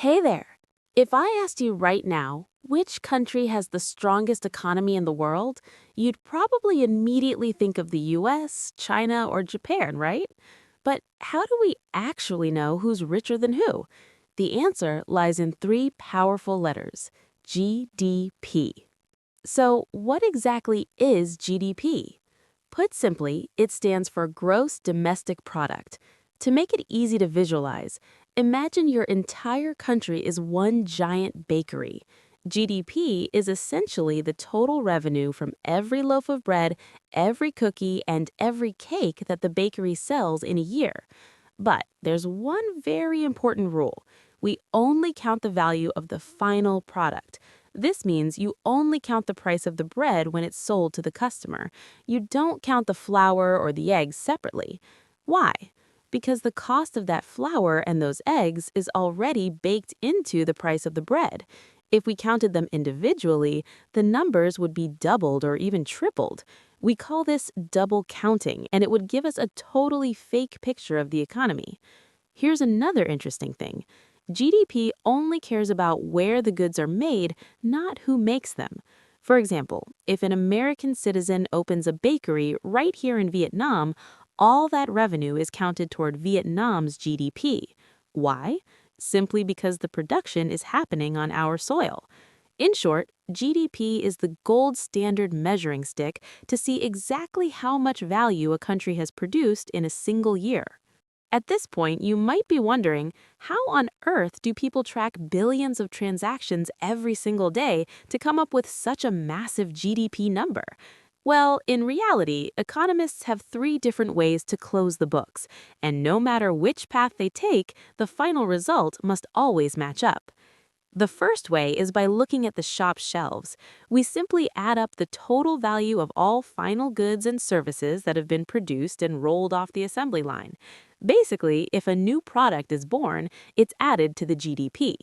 Hey there. If I asked you right now, which country has the strongest economy in the world, you'd probably immediately think of the US, China, or Japan, right? But how do we actually know who's richer than who? The answer lies in three powerful letters: GDP. So, what exactly is GDP? Put simply, it stands for Gross Domestic Product. To make it easy to visualize, imagine your entire country is one giant bakery. GDP is essentially the total revenue from every loaf of bread, every cookie, and every cake that the bakery sells in a year. But there's one very important rule. We only count the value of the final product. This means you only count the price of the bread when it's sold to the customer. You don't count the flour or the eggs separately. Why? Because the cost of that flour and those eggs is already baked into the price of the bread. If we counted them individually, the numbers would be doubled or even tripled. We call this double counting, and it would give us a totally fake picture of the economy. Here's another interesting thing. GDP only cares about where the goods are made, not who makes them. For example, if an American citizen opens a bakery right here in Vietnam, all that revenue is counted toward Vietnam's GDP. Why? Simply because the production is happening on our soil. In short, GDP is the gold standard measuring stick to see exactly how much value a country has produced in a single year. At this point, you might be wondering, how on earth do people track billions of transactions every single day to come up with such a massive GDP number? Well, in reality, economists have three different ways to close the books, and no matter which path they take, the final result must always match up. The first way is by looking at the shop shelves. We simply add up the total value of all final goods and services that have been produced and rolled off the assembly line. Basically, if a new product is born, it's added to the GDP.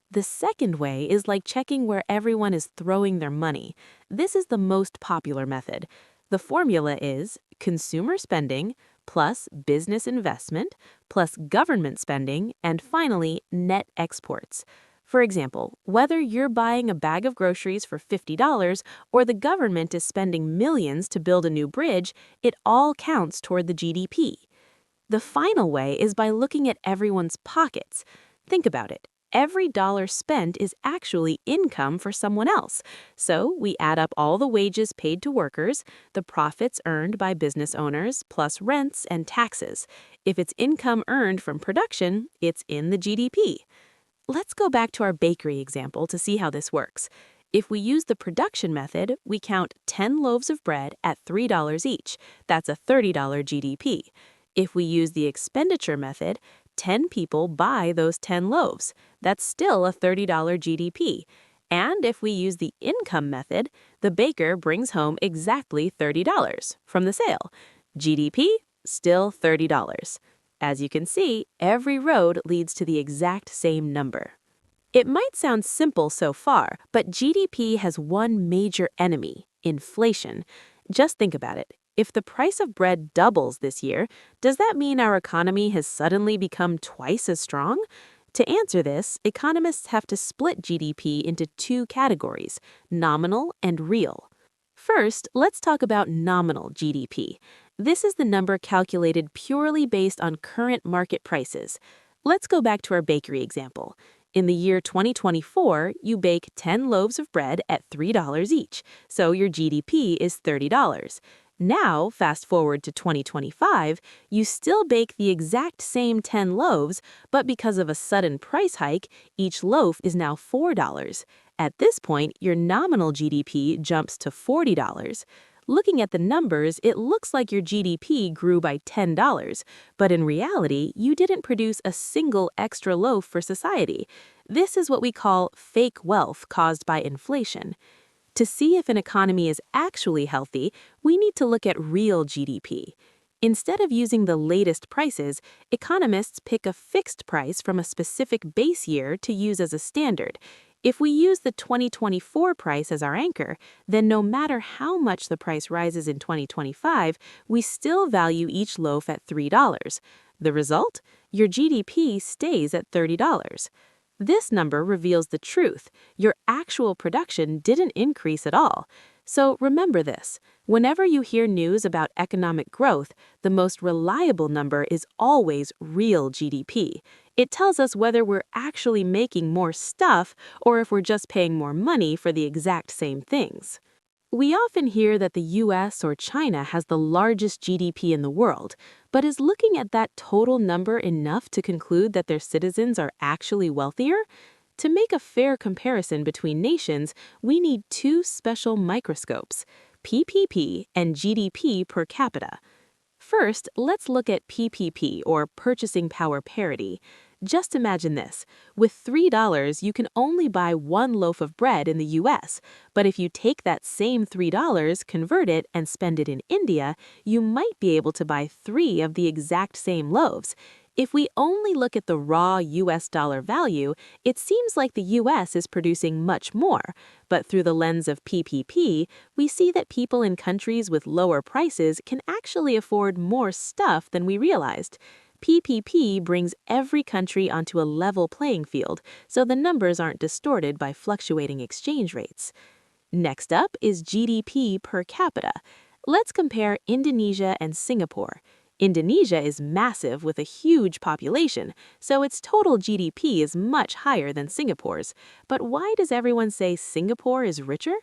The second way is like checking where everyone is throwing their money. This is the most popular method. The formula is consumer spending plus business investment plus government spending and finally net exports. For example, whether you're buying a bag of groceries for $50 or the government is spending millions to build a new bridge, it all counts toward the GDP. The final way is by looking at everyone's pockets. Think about it. Every dollar spent is actually income for someone else. So we add up all the wages paid to workers, the profits earned by business owners, plus rents and taxes. If it's income earned from production, it's in the GDP. Let's go back to our bakery example to see how this works. If we use the production method, we count 10 loaves of bread at $3 each. That's a $30 GDP. If we use the expenditure method, 10 people buy those 10 loaves. That's still a $30 GDP. And if we use the income method, the baker brings home exactly $30 from the sale. GDP, still $30. As you can see, every road leads to the exact same number. It might sound simple so far, but GDP has one major enemy: inflation. Just think about it. If the price of bread doubles this year, does that mean our economy has suddenly become twice as strong? To answer this, economists have to split GDP into two categories: nominal and real. First, let's talk about nominal GDP. This is the number calculated purely based on current market prices. Let's go back to our bakery example. In the year 2024, you bake 10 loaves of bread at $3 each, so your GDP is $30. Now, fast forward to 2025, you still bake the exact same 10 loaves, but because of a sudden price hike, each loaf is now $4. At this point, your nominal GDP jumps to $40. Looking at the numbers, it looks like your GDP grew by $10, but in reality, you didn't produce a single extra loaf for society. This is what we call fake wealth caused by inflation. To see if an economy is actually healthy, we need to look at real GDP. Instead of using the latest prices, economists pick a fixed price from a specific base year to use as a standard. If we use the 2024 price as our anchor, then no matter how much the price rises in 2025, we still value each loaf at $3. The result? Your GDP stays at $30. This number reveals the truth. Your actual production didn't increase at all. So remember this. Whenever you hear news about economic growth, the most reliable number is always real GDP. It tells us whether we're actually making more stuff or if we're just paying more money for the exact same things. We often hear that the US or China has the largest GDP in the world, but is looking at that total number enough to conclude that their citizens are actually wealthier? To make a fair comparison between nations, we need two special microscopes, PPP and GDP per capita. First, let's look at PPP, or purchasing power parity. Just imagine this. With $3, you can only buy one loaf of bread in the US, but if you take that same $3, convert it, and spend it in India, you might be able to buy three of the exact same loaves. If we only look at the raw US dollar value, it seems like the US is producing much more. But through the lens of PPP, we see that people in countries with lower prices can actually afford more stuff than we realized. PPP brings every country onto a level playing field, so the numbers aren't distorted by fluctuating exchange rates. Next up is GDP per capita. Let's compare Indonesia and Singapore. Indonesia is massive with a huge population, so its total GDP is much higher than Singapore's. But why does everyone say Singapore is richer?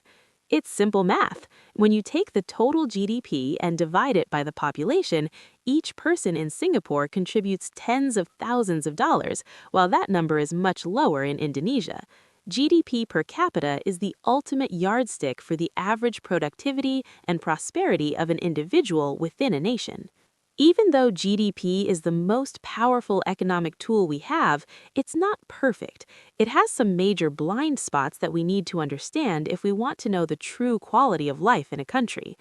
It's simple math. When you take the total GDP and divide it by the population, each person in Singapore contributes tens of thousands of dollars, while that number is much lower in Indonesia. GDP per capita is the ultimate yardstick for the average productivity and prosperity of an individual within a nation. Even though GDP is the most powerful economic tool we have, it's not perfect. It has some major blind spots that we need to understand if we want to know the true quality of life in a country.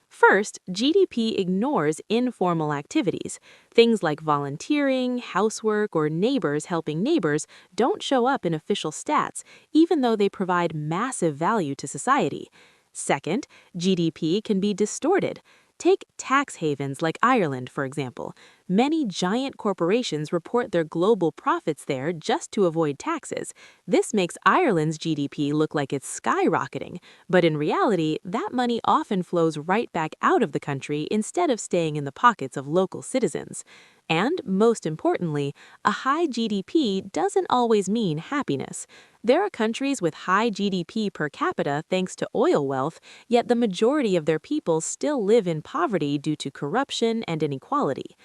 First, GDP ignores informal activities. Things like volunteering, housework, or neighbors helping neighbors don't show up in official stats, even though they provide massive value to society. Second, GDP can be distorted. Take tax havens like Ireland, for example. Many giant corporations report their global profits there just to avoid taxes. This makes Ireland's GDP look like it's skyrocketing, but in reality, that money often flows right back out of the country instead of staying in the pockets of local citizens. And, most importantly, a high GDP doesn't always mean happiness. There are countries with high GDP per capita thanks to oil wealth, yet the majority of their people still live in poverty due to corruption and inequality.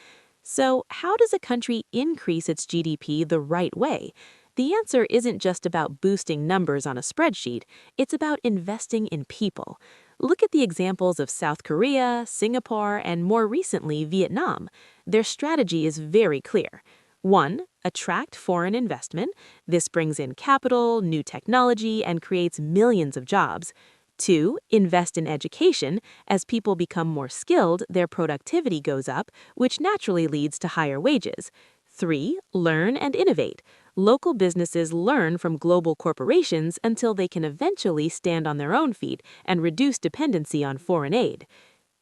So, how does a country increase its GDP the right way? The answer isn't just about boosting numbers on a spreadsheet, it's about investing in people. Look at the examples of South Korea, Singapore, and more recently, Vietnam. Their strategy is very clear. 1. Attract foreign investment. This brings in capital, new technology, and creates millions of jobs. 2. Invest in education. As people become more skilled, their productivity goes up, which naturally leads to higher wages. 3. Learn and innovate. Local businesses learn from global corporations until they can eventually stand on their own feet and reduce dependency on foreign aid.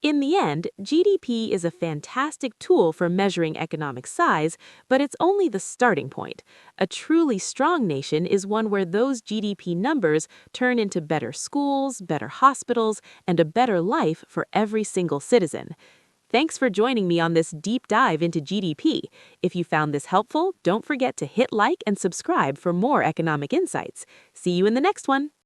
In the end, GDP is a fantastic tool for measuring economic size, but it's only the starting point. A truly strong nation is one where those GDP numbers turn into better schools, better hospitals, and a better life for every single citizen. Thanks for joining me on this deep dive into GDP. If you found this helpful, don't forget to hit like and subscribe for more economic insights. See you in the next one.